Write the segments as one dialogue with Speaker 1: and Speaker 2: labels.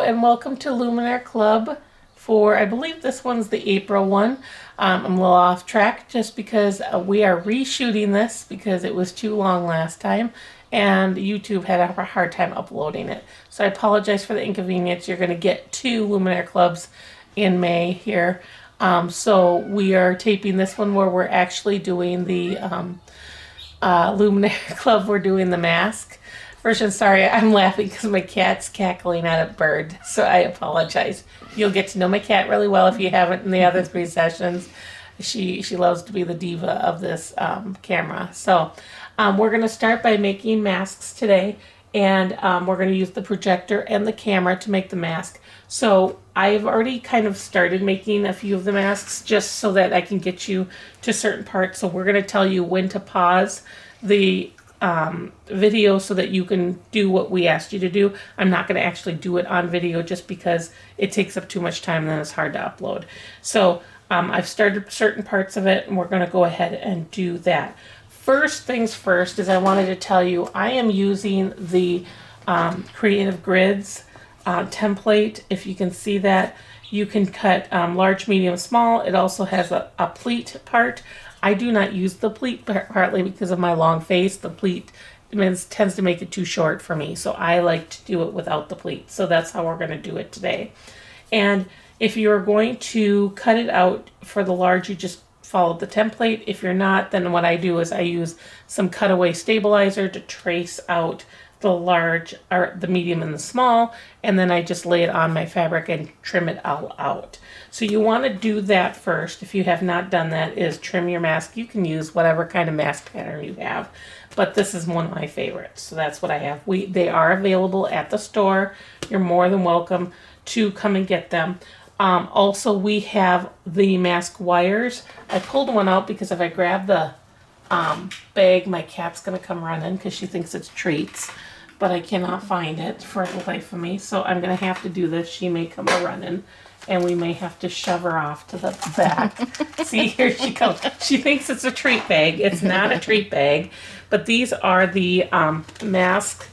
Speaker 1: and welcome to Luminaire Club for, I believe this one's the April one. I'm a little off track just because we are reshooting this because it was too long last time and YouTube had a hard time uploading it. So I apologize for the inconvenience. You're going to get two Luminaire Clubs in May here. So we are taping this one where we're actually doing the Luminaire Club. We're doing the mask version. Sorry, I'm laughing because my cat's cackling at a bird, so I apologize. You'll get to know my cat really well if you haven't in the other three sessions. She loves to be the diva of this camera. So we're going to start by making masks today, and we're going to use the projector and the camera to make the mask. So I've already kind of started making a few of the masks just so that I can get you to certain parts. So we're going to tell you when to pause the video so that you can do what we asked you to do. I'm not going to actually do it on video just because it takes up too much time and then it's hard to upload. So I've started certain parts of it and we're going to go ahead and do that. First things first is I wanted to tell you I am using the Creative Grids template. If you can see that, you can cut large, medium, small. It also has a pleat part. I do not use the pleat partly because of my long face. The pleat tends to make it too short for me, so I like to do it without the pleat. So that's how we're going to do it today. And if you're going to cut it out for the large, you just follow the template. If you're not, then what I do is I use some cutaway stabilizer to trace out the large, or the medium and the small, and then I just lay it on my fabric and trim it all out. So you want to do that first. If you have not done that, is trim your mask. You can use whatever kind of mask pattern you have, but this is one of my favorites, so that's what I have. They are available at the store. You're more than welcome to come and get them. Also, we have the mask wires. I pulled one out because if I grab the bag, my cat's going to come running because she thinks it's treats, but I cannot find it for the life of me, so I'm going to have to do this. She may come running, and we may have to shove her off to the back. See, here she comes. She thinks it's a treat bag. It's not a treat bag, but these are the mask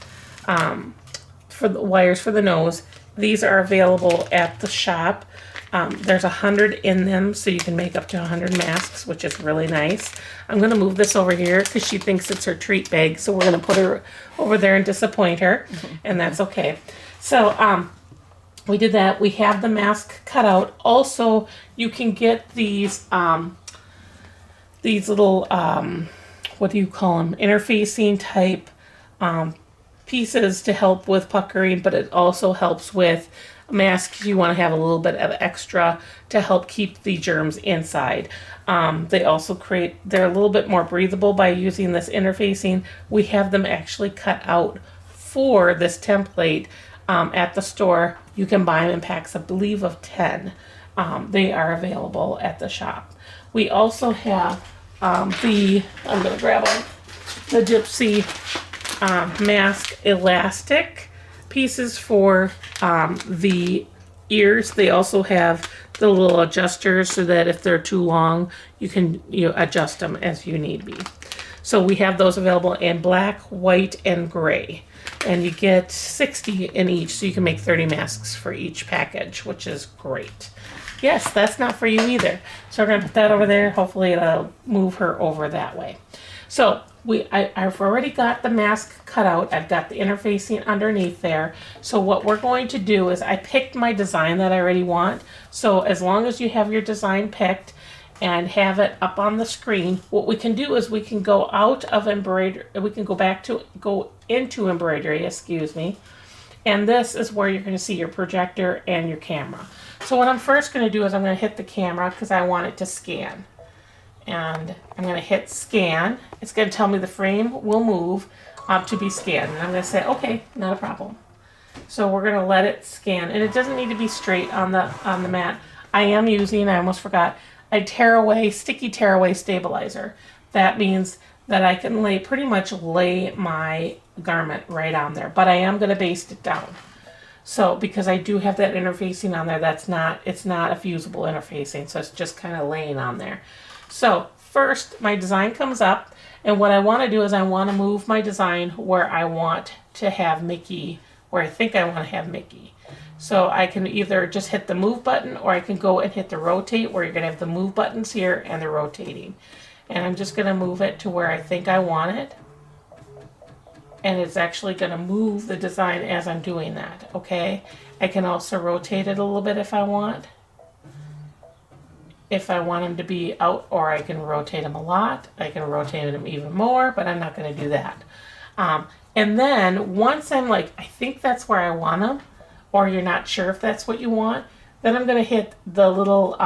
Speaker 1: for the wires for the nose. These are available at the shop. There's 100 in them, so you can make up to 100 masks, which is really nice. I'm going to move this over here because she thinks it's her treat bag, so we're going to put her over there and disappoint her, and that's okay. So we did that. We have the mask cut out. Also, you can get these little, what do you call them, interfacing type pieces to help with puckering, but it also helps with masks. You want to have a little bit of extra to help keep the germs inside. They also they're a little bit more breathable by using this interfacing. We have them actually cut out for this template at the store. You can buy them in packs, I believe, of 10. They are available at the shop. We also have I'm going to grab the Gypsy mask elastic pieces for the ears. They also have the little adjusters so that if they're too long, you can adjust them as you need be. So we have those available in black, white, and gray. And you get 60 in each, so you can make 30 masks for each package, which is great. Yes, that's not for you either. So we're going to put that over there. Hopefully it'll move her over that way. So I've already got the mask cut out. I've got the interfacing underneath there. So what we're going to do is I picked my design that I already want. So as long as you have your design picked and have it up on the screen, what we can do is we can go out of embroidery. We can go into embroidery, excuse me. And this is where you're going to see your projector and your camera. So what I'm first going to do is I'm going to hit the camera because I want it to scan. And I'm going to hit scan. It's going to tell me the frame will move to be scanned. And I'm going to say, okay, not a problem. So we're going to let it scan. And it doesn't need to be straight on the mat. I am using, I almost forgot, a sticky tearaway stabilizer. That means that I can pretty much lay my garment right on there. But I am going to baste it down. So because I do have that interfacing on there, it's not a fusible interfacing. So it's just kind of laying on there. So first, my design comes up, and what I want to do is I want to move my design where I want to have Mickey, where I think I want to have Mickey. So I can either just hit the move button, or I can go and hit the rotate, where you're going to have the move buttons here and the rotating. And I'm just going to move it to where I think I want it. And it's actually going to move the design as I'm doing that, okay? I can also rotate it a little bit if I want. If I want them to be out, or I can rotate them a lot. I can rotate them even more, but I'm not going to do that. And then once I'm like, I think that's where I want them, or you're not sure if that's what you want, then I'm going to hit the little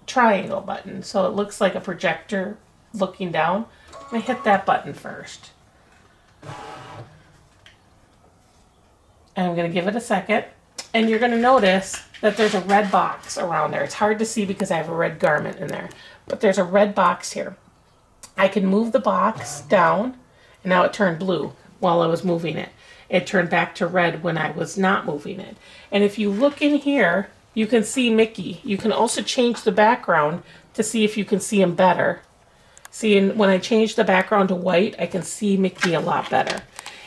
Speaker 1: triangle button. So it looks like a projector looking down. I'm going to hit that button first. And I'm going to give it a second. And you're going to notice that there's a red box around there. It's hard to see because I have a red garment in there. But there's a red box here. I can move the box down. And now it turned blue while I was moving it. It turned back to red when I was not moving it. And if you look in here, you can see Mickey. You can also change the background to see if you can see him better. See, when I change the background to white, I can see Mickey a lot better.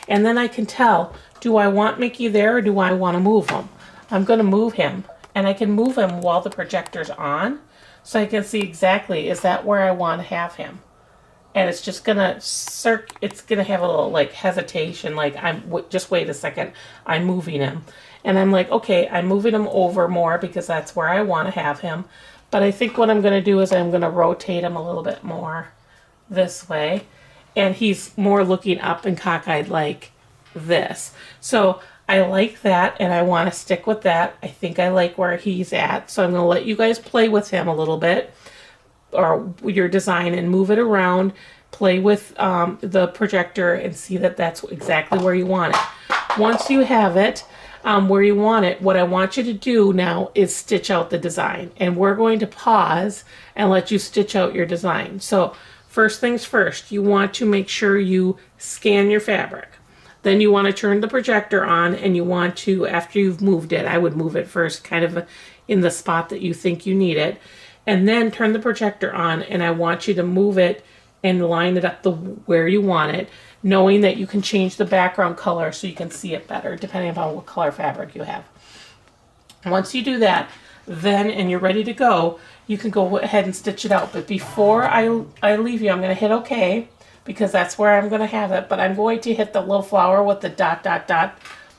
Speaker 1: And then I can tell, do I want Mickey there, or do I want to move him? I'm going to move him. And I can move him while the projector's on, so I can see exactly, is that where I want to have him? And it's just going to it's going to have a little like hesitation, like just wait a second, I'm moving him. And I'm like, okay, I'm moving him over more because that's where I want to have him. But I think what I'm going to do is I'm going to rotate him a little bit more this way. And he's more looking up and cockeyed like this. So I like that, and I want to stick with that. I think I like where he's at. So I'm going to let you guys play with him a little bit, or your design, and move it around, play with the projector, and see that that's exactly where you want it. Once you have it where you want it, what I want you to do now is stitch out the design. And we're going to pause and let you stitch out your design. So first things first, you want to make sure you scan your fabric. Then you want to turn the projector on, and you want to, after you've moved it, I would move it first kind of in the spot that you think you need it. And then turn the projector on, and I want you to move it and line it up where you want it, knowing that you can change the background color so you can see it better, depending upon what color fabric you have. Once you do that, then, and you're ready to go, you can go ahead and stitch it out. But before I leave you, I'm going to hit OK, because that's where I'm going to have it. But I'm going to hit the little flower with the dot, dot, dot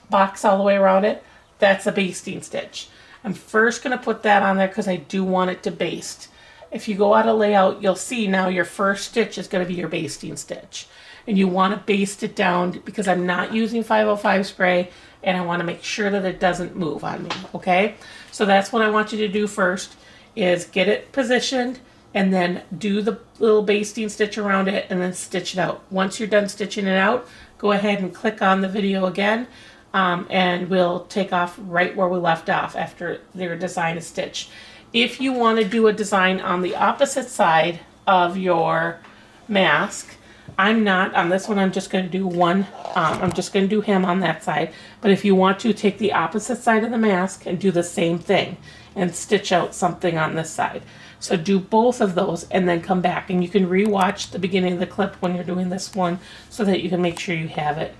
Speaker 1: box all the way around it. That's a basting stitch. I'm first going to put that on there because I do want it to baste. If you go out of layout, you'll see now your first stitch is going to be your basting stitch. And you want to baste it down because I'm not using 505 spray, and I want to make sure that it doesn't move on me, okay? So that's what I want you to do first, is get it positioned, and then do the little basting stitch around it, and then stitch it out. Once you're done stitching it out, go ahead and click on the video again, and we'll take off right where we left off after their design is stitched. If you want to do a design on the opposite side of your mask, I'm not on this one. I'm just going to do one. I'm just going to do him on that side. But if you want to, take the opposite side of the mask and do the same thing and stitch out something on this side. So do both of those and then come back, and you can rewatch the beginning of the clip when you're doing this one so that you can make sure you have it,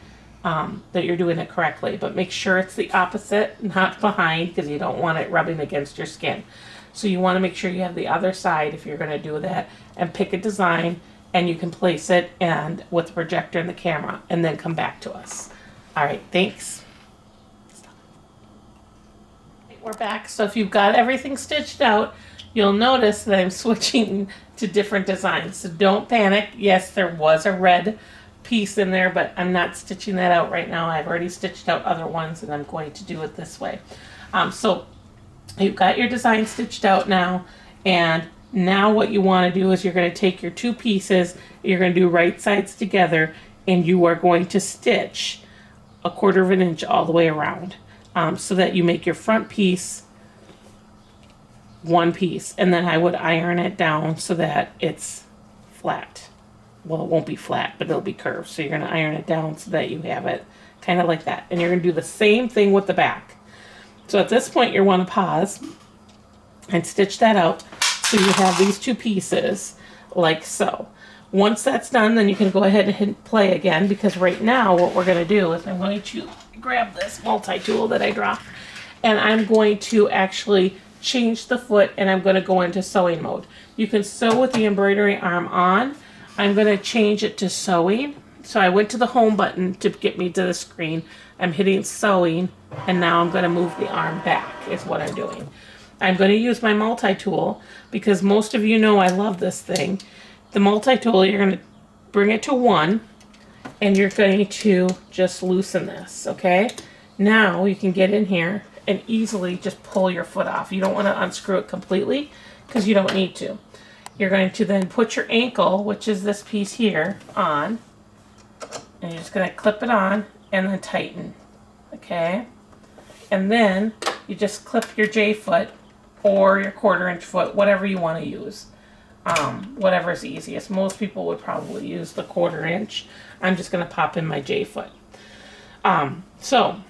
Speaker 1: that you're doing it correctly. But make sure it's the opposite, not behind, because you don't want it rubbing against your skin. So you want to make sure you have the other side if you're going to do that, and pick a design, and you can place it and with the projector and the camera, and then come back to us. All right, thanks. We're back. So if you've got everything stitched out, you'll notice that I'm switching to different designs. So don't panic. Yes, there was a red piece in there, but I'm not stitching that out right now. I've already stitched out other ones, and I'm going to do it this way. So you've got your design stitched out now, and now what you want to do is you're going to take your two pieces, you're going to do right sides together, and you are going to stitch 1/4 of an inch all the way around, so that you make your front piece one piece. And then I would iron it down so that it's flat. Well, it won't be flat, but it'll be curved. So you're going to iron it down so that you have it kind of like that. And you're going to do the same thing with the back. So at this point, you want to pause and stitch that out so you have these two pieces like so. Once that's done, then you can go ahead and hit play again, because right now what we're going to do is I'm going to grab this multi-tool that I dropped, and I'm going to actually change the foot, and I'm going to go into sewing mode. You can sew with the embroidery arm on. I'm going to change it to sewing. So I went to the home button to get me to the screen. I'm hitting sewing, and now I'm going to move the arm back is what I'm doing. I'm going to use my multi-tool because most of you know I love this thing. The multi-tool, you're going to bring it to 1, and you're going to just loosen this, okay? Now you can get in here and easily just pull your foot off. You don't want to unscrew it completely because you don't need to. You're going to then put your ankle, which is this piece here, on. And you're just going to clip it on and then tighten, okay? And then you just clip your J-foot or your 1/4 inch foot, whatever you want to use. Whatever is easiest. Most people would probably use the 1/4 inch. I'm just going to pop in my J-foot. So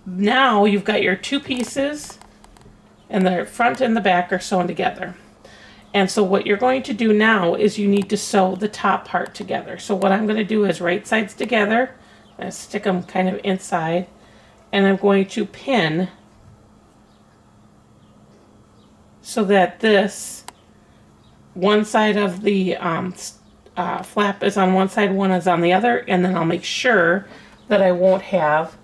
Speaker 1: now you've got your 2 pieces, and the front and the back are sewn together. And so what you're going to do now is you need to sew the top part together. So what I'm going to do is right sides together, and stick them kind of inside, and I'm going to pin so that this one side of the flap is on one side, one is on the other, and then I'll make sure that I won't have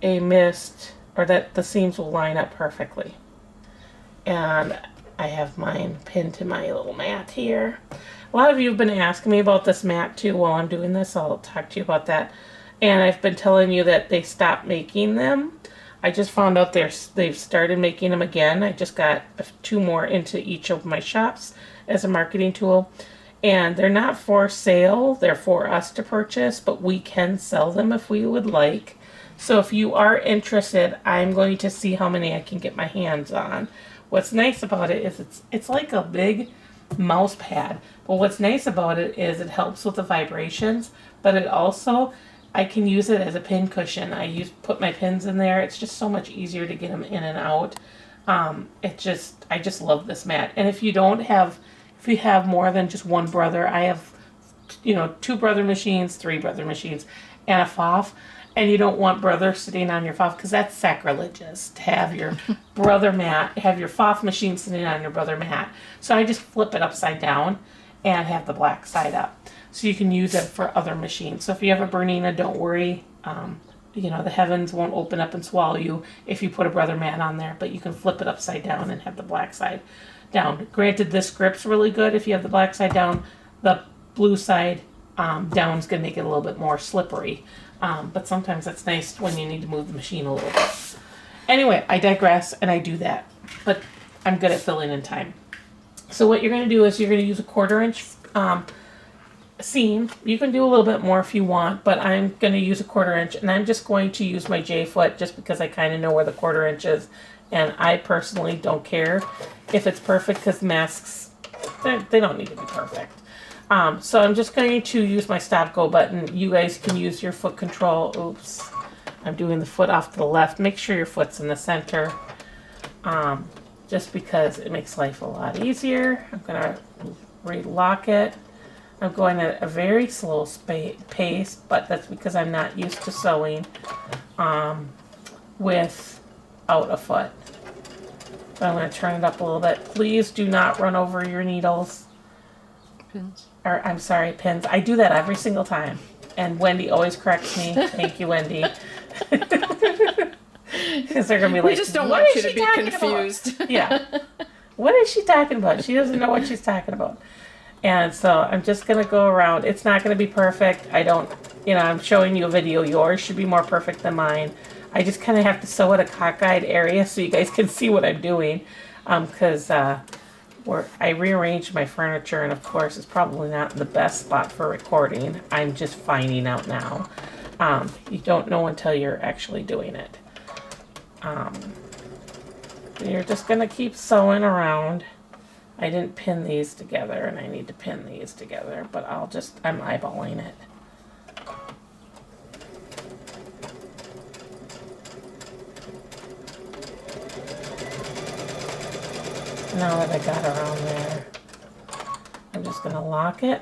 Speaker 1: a missed, or that the seams will line up perfectly. And I have mine pinned to my little mat here. A lot of you have been asking me about this mat too while I'm doing this. I'll talk to you about that. And I've been telling you that they stopped making them. I just found out they've started making them again. I just got 2 more into each of my shops as a marketing tool. And they're not for sale. They're for us to purchase, but we can sell them if we would like. So if you are interested, I'm going to see how many I can get my hands on. What's nice about it is it's like a big mouse pad. But what's nice about it is it helps with the vibrations, but it also, I can use it as a pin cushion. Put my pins in there. It's just so much easier to get them in and out. I just love this mat. And if you have more than just one brother, I have, 2 brother machines, 3 brother machines, and a FOF. And you don't want brother sitting on your FOF because that's sacrilegious to have your brother mat, have your FOF machine sitting on your brother mat. So I just flip it upside down and have the black side up. So you can use it for other machines. So if you have a Bernina, don't worry. The heavens won't open up and swallow you if you put a brother mat on there. But you can flip it upside down and have the black side down. Granted, this grip's really good if you have the black side down. The blue side down is going to make it a little bit more slippery. But sometimes it's nice when you need to move the machine a little bit. Anyway, I digress, and I do that. But I'm good at filling in time. So what you're going to do is you're going to use a 1/4 inch seam. You can do a little bit more if you want, but I'm going to use a 1/4 inch, and I'm just going to use my J-foot just because I kind of know where the 1/4 inch is. And I personally don't care if it's perfect because masks, they don't need to be perfect. So I'm just going to use my stop-go button. You guys can use your foot control. Oops. I'm doing the foot off to the left. Make sure your foot's in the center. Just because it makes life a lot easier. I'm going to relock it. I'm going at a very slow pace, but that's because I'm not used to sewing without a foot. So I'm going to turn it up a little bit. Please do not run over your needles.
Speaker 2: Pins.
Speaker 1: Or, I'm sorry, pins. I do that every single time. And Wendy always corrects me. Thank you, Wendy. Because they're going to be like,
Speaker 2: we just don't want you to be confused.
Speaker 1: Yeah. What is she talking about? She doesn't know what she's talking about. And so I'm just going to go around. It's not going to be perfect. I'm showing you a video. Yours should be more perfect than mine. I just kind of have to sew at a cockeyed area so you guys can see what I'm doing. Because I rearranged my furniture, and of course it's probably not the best spot for recording. I'm just finding out now. You don't know until you're actually doing it. You're just going to keep sewing around. I didn't pin these together, and I need to pin these together, but I'm eyeballing it. Now that I got around there, I'm just going to lock it.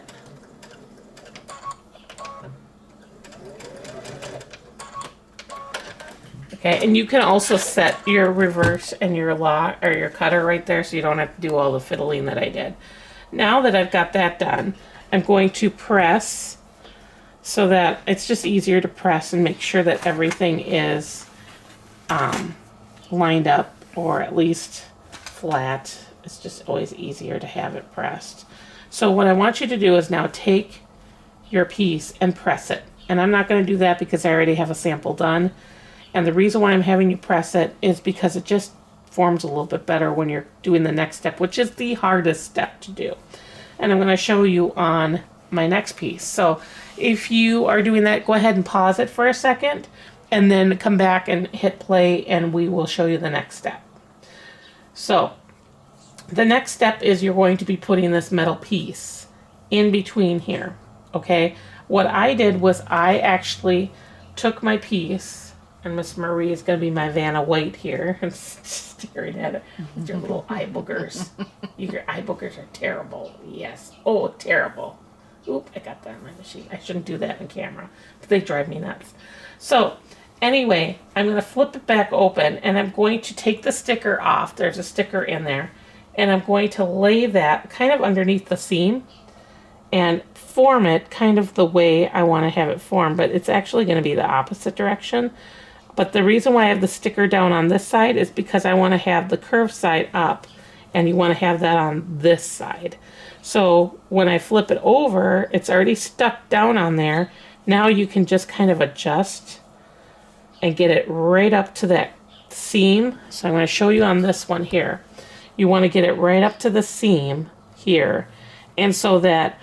Speaker 1: Okay, and you can also set your reverse and your lock or your cutter right there so you don't have to do all the fiddling that I did. Now that I've got that done, I'm going to press so that it's just easier to press and make sure that everything is lined up, or at least flat. It's just always easier to have it pressed. So what I want you to do is now take your piece and press it. And I'm not going to do that because I already have a sample done. And the reason why I'm having you press it is because it just forms a little bit better when you're doing the next step, which is the hardest step to do. And I'm going to show you on my next piece. So if you are doing that, go ahead and pause it for a second and then come back and hit play and we will show you the next step. So the next step is you're going to be putting this metal piece in between here. Okay, what I did was I actually took my piece, and Miss Marie is going to be my Vanna White here. I'm staring at it with your little eye boogers. Your eye boogers are terrible. Yes. Oh, terrible. Oop, I got that on my machine. I shouldn't do that on camera, but they drive me nuts. So anyway, I'm going to flip it back open, and I'm going to take the sticker off. There's a sticker in there. And I'm going to lay that kind of underneath the seam and form it kind of the way I want to have it formed, but it's actually going to be the opposite direction. But the reason why I have the sticker down on this side is because I want to have the curved side up, and you want to have that on this side. So when I flip it over, it's already stuck down on there. Now you can just kind of adjust and get it right up to that seam. So I'm going to show you on this one here. You want to get it right up to the seam here, and so that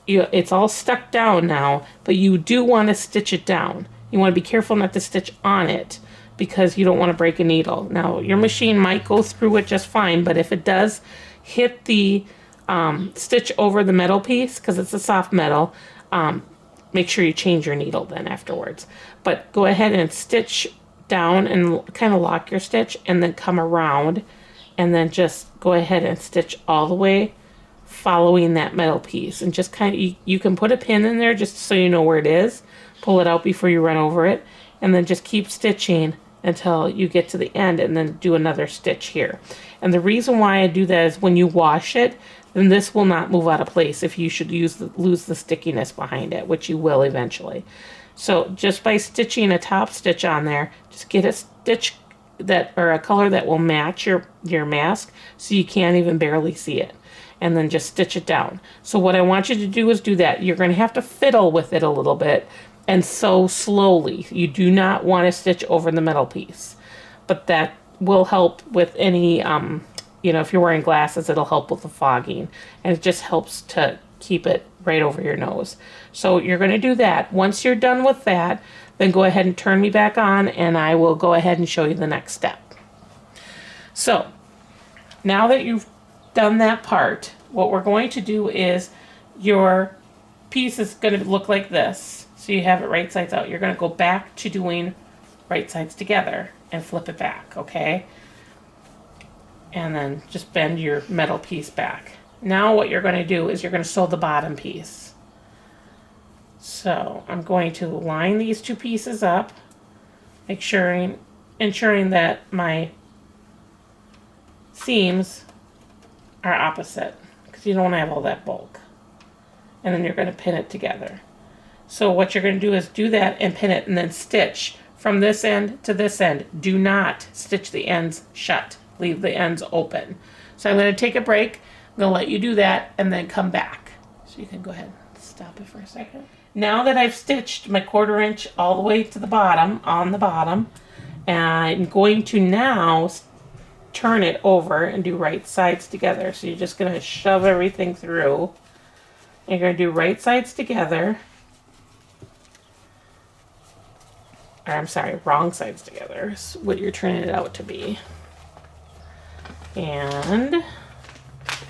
Speaker 1: it's all stuck down now, but you do want to stitch it down. You want to be careful not to stitch on it because you don't want to break a needle. Now, your machine might go through it just fine, but if it does hit the stitch over the metal piece, because it's a soft metal, make sure you change your needle then afterwards. But go ahead and stitch down and kind of lock your stitch, and then come around, and then just go ahead and stitch all the way following that metal piece. And just kind of, you can put a pin in there just so you know where it is. Pull it out before you run over it, and then just keep stitching until you get to the end, and then do another stitch here. And the reason why I do that is when you wash it, then this will not move out of place if you should lose the stickiness behind it, which you will eventually. So just by stitching a top stitch on there, just get a stitch that, or a color that will match your mask so you can't even barely see it, and then just stitch it down. So what I want you to do is do that. You're going to have to fiddle with it a little bit and sew slowly. You do not want to stitch over the metal piece, but that will help with any if you're wearing glasses, it'll help with the fogging, and it just helps to keep it right over your nose. So you're going to do that. Once you're done with that, then go ahead and turn me back on, and I will go ahead and show you the next step. So now that you've done that part, what we're going to do is your piece is going to look like this. So you have it right sides out. You're going to go back to doing right sides together and flip it back, okay? And then just bend your metal piece back. Now what you're going to do is you're going to sew the bottom piece. So I'm going to line these two pieces up, ensuring that my seams are opposite, because you don't want to have all that bulk. And then you're going to pin it together. So what you're going to do is do that and pin it, and then stitch from this end to this end. Do not stitch the ends shut. Leave the ends open. So I'm going to take a break. I'm going to let you do that and then come back. So you can go ahead and stop it for a second. Now that I've stitched my 1/4 inch all the way to the bottom, on the bottom, I'm going to now turn it over and do right sides together. So you're just going to shove everything through. You're going to do right sides together. Or I'm sorry, wrong sides together is what you're turning it out to be. And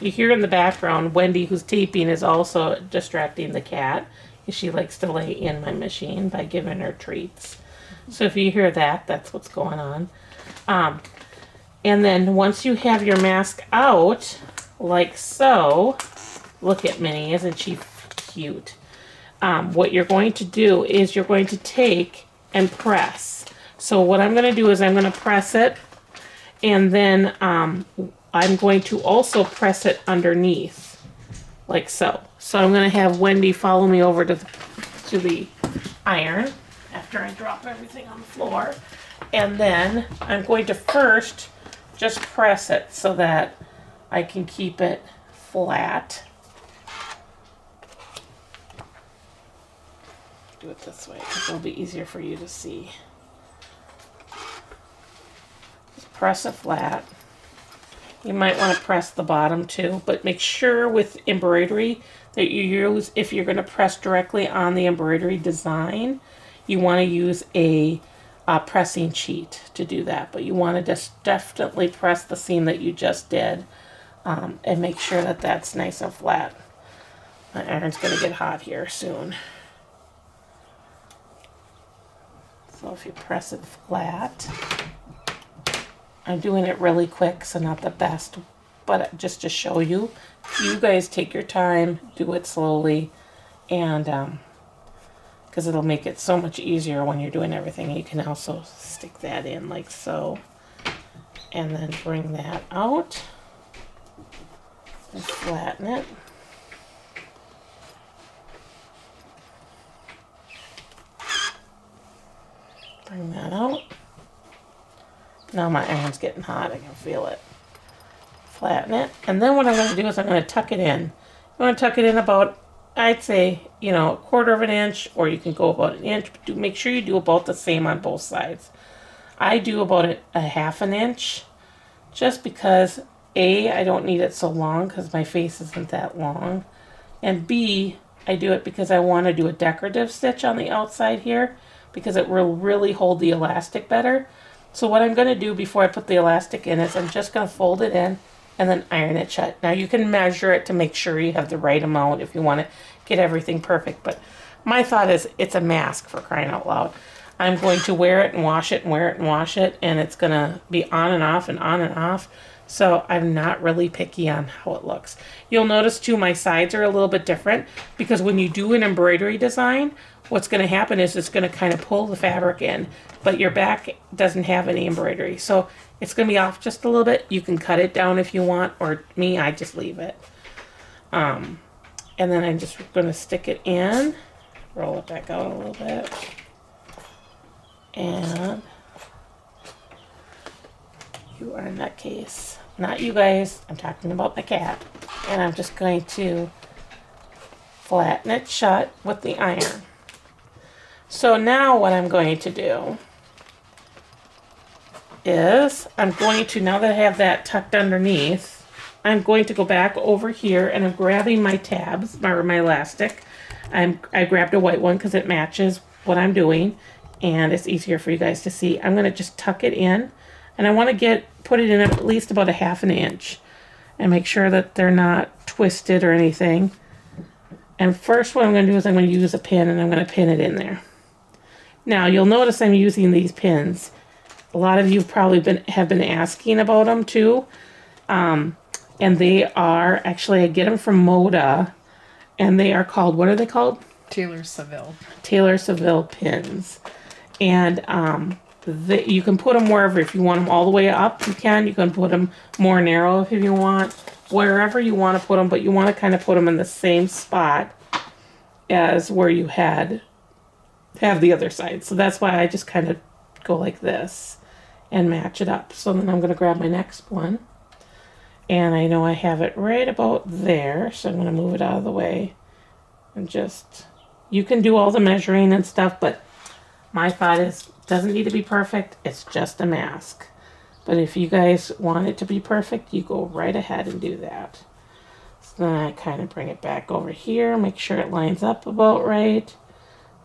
Speaker 1: you hear in the background, Wendy, who's taping, is also distracting the cat. She likes to lay in my machine by giving her treats. So if you hear that, that's what's going on. And then once you have your mask out, like so, look at Minnie, isn't she cute? What you're going to do is you're going to take and press. So what I'm going to do is I'm going to press it, and then I'm going to also press it underneath, like so. So I'm going to have Wendy follow me over to the iron after I drop everything on the floor. And then I'm going to first just press it so that I can keep it flat. Do it this way because it'll be easier for you to see. Just press it flat. You might want to press the bottom too, but make sure with embroidery that you use, if you're going to press directly on the embroidery design, you want to use a pressing sheet to do that. But you want to just definitely press the seam that you just did and make sure that that's nice and flat. My iron's going to get hot here soon. So if you press it flat, I'm doing it really quick, so not the best, but just to show you. You guys take your time, do it slowly, and because it'll make it so much easier when you're doing everything. You can also stick that in like so, and then bring that out and flatten it. Bring that out. Now my iron's getting hot, I can feel it. Flatten it, and then what I'm going to do is I'm going to tuck it in. You want to tuck it in about, I'd say, you know, 1/4 of an inch, or you can go about an inch. But make sure you do about the same on both sides. I do about a 1/2 inch, just because A, I don't need it so long because my face isn't that long, and B, I do it because I want to do a decorative stitch on the outside here, because it will really hold the elastic better. So what I'm going to do before I put the elastic in is I'm just going to fold it in and then iron it shut. Now you can measure it to make sure you have the right amount if you want to get everything perfect. But my thought is it's a mask, for crying out loud. I'm going to wear it and wash it and wear it and wash it, and it's going to be on and off and on and off. So I'm not really picky on how it looks. You'll notice too my sides are a little bit different because when you do an embroidery design, what's going to happen is it's going to kind of pull the fabric in, but your back doesn't have any embroidery. So it's going to be off just a little bit. You can cut it down if you want, or me, I just leave it. And then I'm just going to stick it in, roll it back out a little bit, and you are in that case. Not you guys, I'm talking about my cat. And I'm just going to flatten it shut with the iron. So now what I'm going to do is I'm going to, now that I have that tucked underneath, I'm going to go back over here and I'm grabbing my tabs, or my elastic. I grabbed a white one because it matches what I'm doing and it's easier for you guys to see. I'm going to just tuck it in, and I want to put it in at least about a 1/2 inch and make sure that they're not twisted or anything. And first what I'm going to do is I'm going to use a pin, and I'm going to pin it in there. Now you'll notice I'm using these pins. A lot of you probably have been asking about them too. And they are, actually I get them from Moda, and they are called, what are they called?
Speaker 2: Taylor Seville.
Speaker 1: Taylor Seville pins. And you can put them wherever. If you want them all the way up, you can. You can put them more narrow if you want. Wherever you want to put them, but you want to kind of put them in the same spot as where you have the other side. So that's why I just kind of go like this and match it up. So then I'm going to grab my next one. And I know I have it right about there. So I'm going to move it out of the way. And just, you can do all the measuring and stuff, but my thought is, it doesn't need to be perfect. It's just a mask. But if you guys want it to be perfect, you go right ahead and do that. So then I kind of bring it back over here, make sure it lines up about right.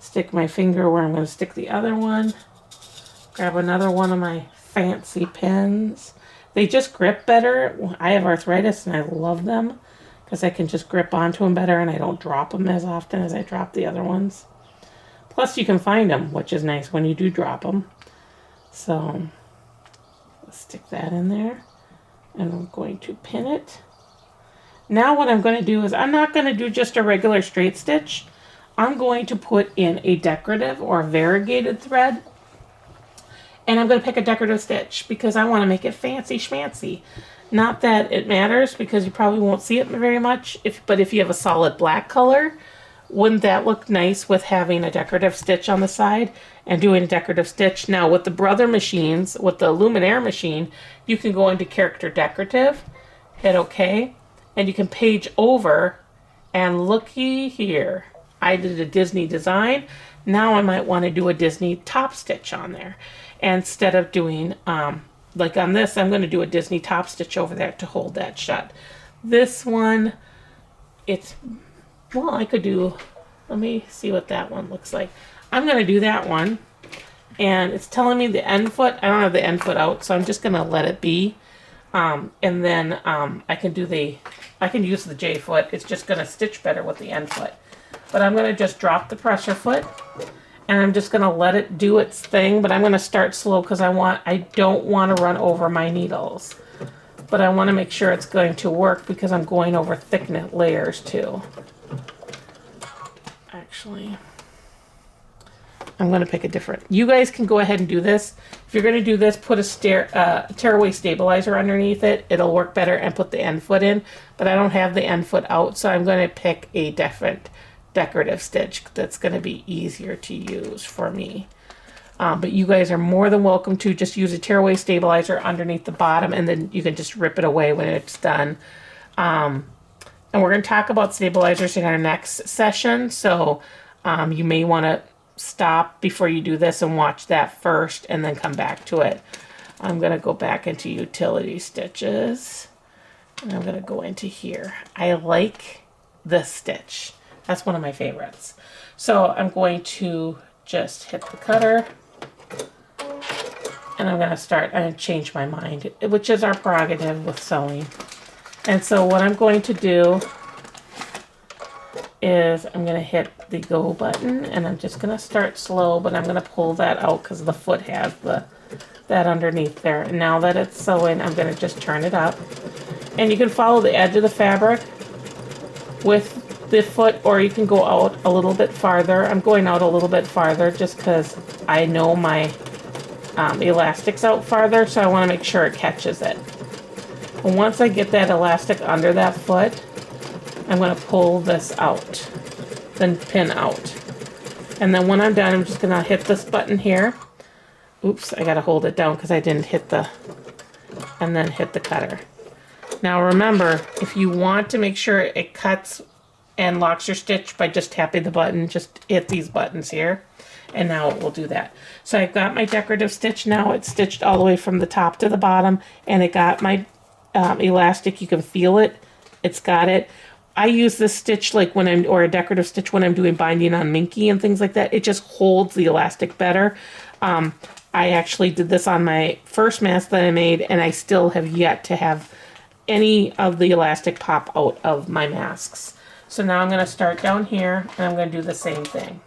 Speaker 1: Stick my finger where I'm going to stick the other one. Grab another one of my fancy pens. They just grip better. I have arthritis and I love them because I can just grip onto them better and I don't drop them as often as I drop the other ones. Plus you can find them, which is nice when you do drop them. So let's stick that in there, and I'm going to pin it. Now what I'm going to do is I'm not going to do just a regular straight stitch. I'm going to put in a decorative or variegated thread, And I'm going to pick a decorative stitch because I want to make it fancy schmancy. Not that it matters because you probably won't see it very much, but if you have a solid black color, wouldn't that look nice with having a decorative stitch on the side and doing a decorative stitch? Now with the Brother machines, with the Luminaire machine, you can go into character decorative, hit OK, and you can page over, and looky here. I did a Disney design. Now I might want to do a Disney top stitch on there. And instead of doing, like on this, I'm going to do a Disney top stitch over there to hold that shut. This one, well, I could do, let me see what that one looks like. I'm going to do that one. And it's telling me the end foot. I don't have the end foot out, so I'm just going to let it be. And then I can use the J foot. It's just going to stitch better with the end foot. But I'm going to just drop the pressure foot. And I'm just going to let it do its thing. But I'm going to start slow because I don't want to run over my needles. But I want to make sure it's going to work because I'm going over thick knit layers too. Actually, I'm going to pick a different. You guys can go ahead and do this. If you're going to do this, put a tearaway stabilizer underneath it. It'll work better, and put the end foot in. But I don't have the end foot out, so I'm going to pick a different decorative stitch that's going to be easier to use for me. But you guys are more than welcome to just use a tearaway stabilizer underneath the bottom, and then you can just rip it away when it's done. And we're going to talk about stabilizers in our next session, so you may want to stop before you do this and watch that first and then come back to it. I'm going to go back into utility stitches, and I'm going to go into here. I like this stitch. That's one of my favorites. So I'm going to just hit the cutter, and I'm going to change my mind, which is our prerogative with sewing. And so what I'm going to do is I'm going to hit the go button, and I'm just going to start slow, but I'm going to pull that out because the foot has that underneath there. And now that it's sewing, I'm going to just turn it up. And you can follow the edge of the fabric with the foot, or you can go out a little bit farther. I'm going out a little bit farther just because I know my elastic's out farther, so I want to make sure it catches it. And once I get that elastic under that foot, I'm going to pull this out, then pin out. And then when I'm done, I'm just going to hit this button here. Oops, I got to hold it down because I didn't hit and then hit the cutter. Now remember, if you want to make sure it cuts and locks your stitch by just tapping the button, just hit these buttons here, and now it will do that. So I've got my decorative stitch now. It's stitched all the way from the top to the bottom, and it got my elastic. You can feel it. It's got it. I use this stitch like or a decorative stitch when I'm doing binding on Minky and things like that. It just holds the elastic better. I actually did this on my first mask that I made, and I still have yet to have any of the elastic pop out of my masks. So now I'm going to start down here, and I'm going to do the same thing.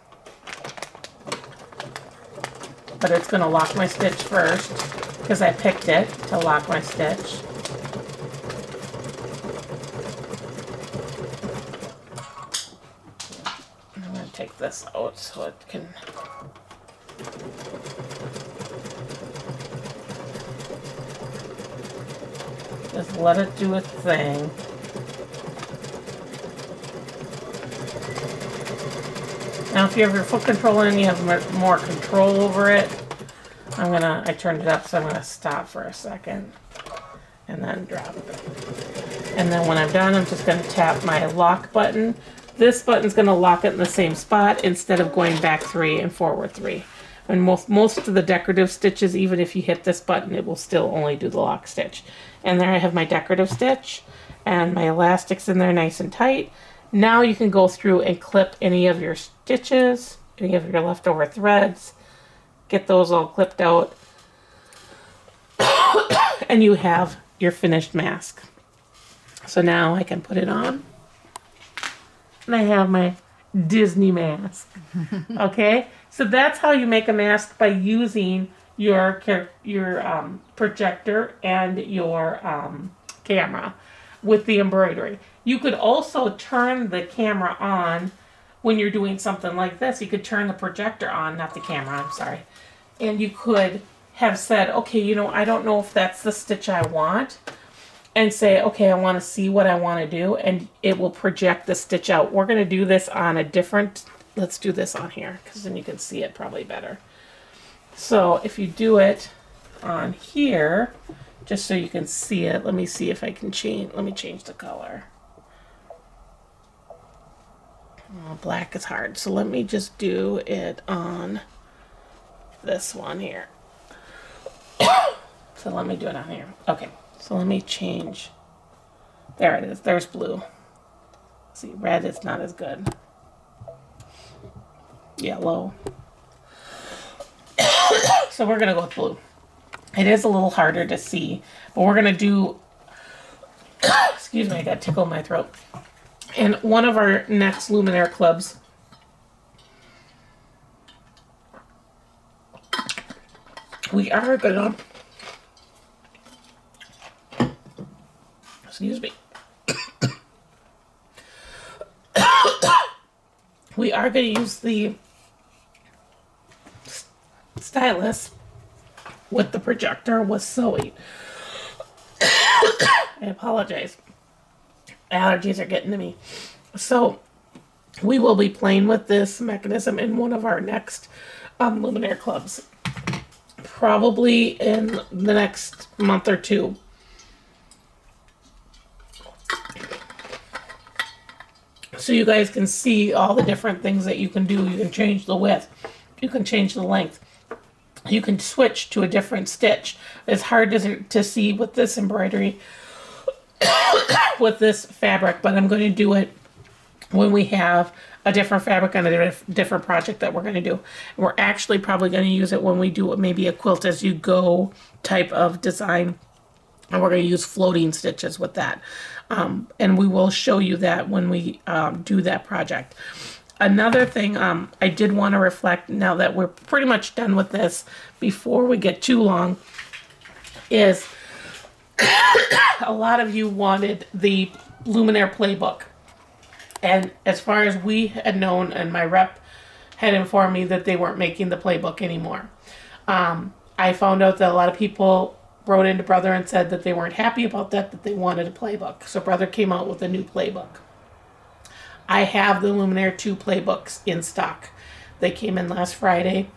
Speaker 1: But it's going to lock my stitch first because I picked it to lock my stitch. I'm going to take this out so it can... Just let it do its thing. Now if you have your foot control in, you have more control over it. I turned it up, so I'm gonna stop for a second and then drop it. And then when I'm done, I'm just gonna tap my lock button. This button's gonna lock it in the same spot instead of going back 3 and forward 3. And most of the decorative stitches, even if you hit this button, it will still only do the lock stitch. And there I have my decorative stitch, and my elastic's in there nice and tight. Now you can go through and clip any of your stitches, any of your leftover threads, get those all clipped out, and you have your finished mask. So now I can put it on, and I have my Disney mask. Okay, so that's how you make a mask, by using your projector and your camera with the embroidery. You could also turn the camera on when you're doing something like this. You could turn the projector on, not the camera, I'm sorry. And you could have said, okay, you know, I don't know if that's the stitch I want, and say, okay, I want to see what I want to do, and it will project the stitch out. We're going to do this on a different, let's do this on here, because then you can see it probably better. So if you do it on here, just so you can see it, let me see if I can change, let me change the color. Oh, black is hard, so let me just do it on this one here. So let me do it on here. Okay, so let me change. There it is. There's blue. See, red is not as good. Yellow. So we're going to go with blue. It is a little harder to see, but we're going to do, excuse me, I got tickle in my throat. In one of our next Luminaire clubs, we are going to, excuse me, we are going to use the stylus with the projector with sewing. I apologize. Allergies are getting to me. So we will be playing with this mechanism in one of our next Luminaire clubs. Probably in the next month or two. So you guys can see all the different things that you can do. You can change the width. You can change the length. You can switch to a different stitch. It's hard to see with this embroidery, with this fabric, but I'm going to do it when we have a different fabric on a different project that we're going to do. And we're actually probably going to use it when we do maybe a quilt as you go type of design. And we're going to use floating stitches with that. And we will show you that when we do that project. Another thing I did want to reflect, now that we're pretty much done with this before we get too long, is a lot of you wanted the Luminaire playbook. And as far as we had known, and my rep had informed me that they weren't making the playbook anymore. I found out that a lot of people wrote into Brother and said that they weren't happy about that they wanted a playbook. So Brother came out with a new playbook. I have the Luminaire 2 playbooks in stock. They came in last Friday.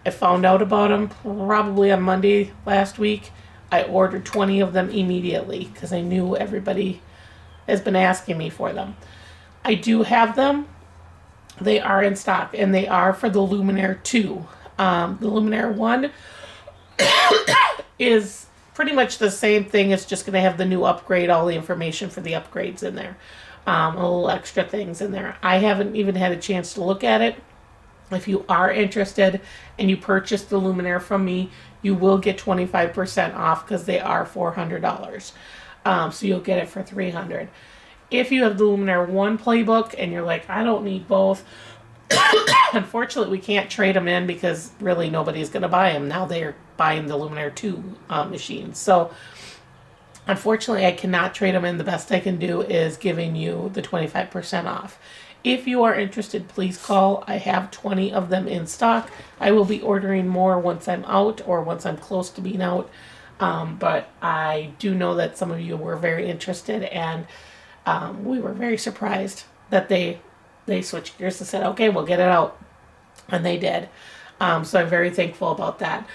Speaker 1: I found out about them probably on Monday last week. I ordered 20 of them immediately because I knew everybody has been asking me for them. I do have them. They are in stock, and they are for the Luminaire 2. The Luminaire 1 is pretty much the same thing. It's just going to have the new upgrade, all the information for the upgrades in there. A little extra things in there. I haven't even had a chance to look at it. If you are interested and you purchase the Luminaire from me, you will get 25% off because they are $400. So you'll get it for $300. If you have the Luminaire 1 playbook and you're like, I don't need both, unfortunately we can't trade them in because really nobody's going to buy them. Now they're buying the Luminaire 2 machines. So unfortunately I cannot trade them in. The best I can do is giving you the 25% off. If you are interested, please call. I have 20 of them in stock. I will be ordering more once I'm out or once I'm close to being out. But I do know that some of you were very interested, and we were very surprised that they switched gears and said, okay, we'll get it out. And they did. So I'm very thankful about that.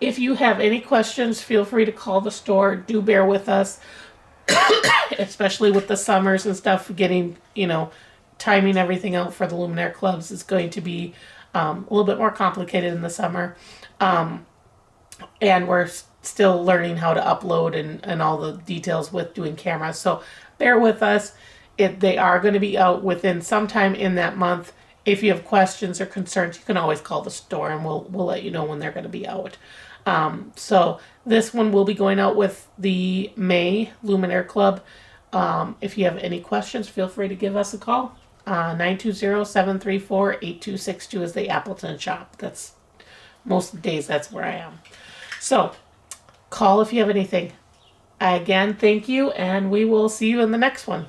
Speaker 1: If you have any questions, feel free to call the store. Do bear with us, especially with the summers and stuff, getting, timing everything out for the Luminaire clubs is going to be a little bit more complicated in the summer. And we're still learning how to upload and all the details with doing cameras. So bear with us. They are going to be out within sometime in that month. If you have questions or concerns, you can always call the store and we'll let you know when they're going to be out. So this one will be going out with the May Luminaire Club. If you have any questions, feel free to give us a call. 920-734-8262 is the Appleton shop. That's most of the days that's where I am. So call if you have anything. Again, thank you, and we will see you in the next one.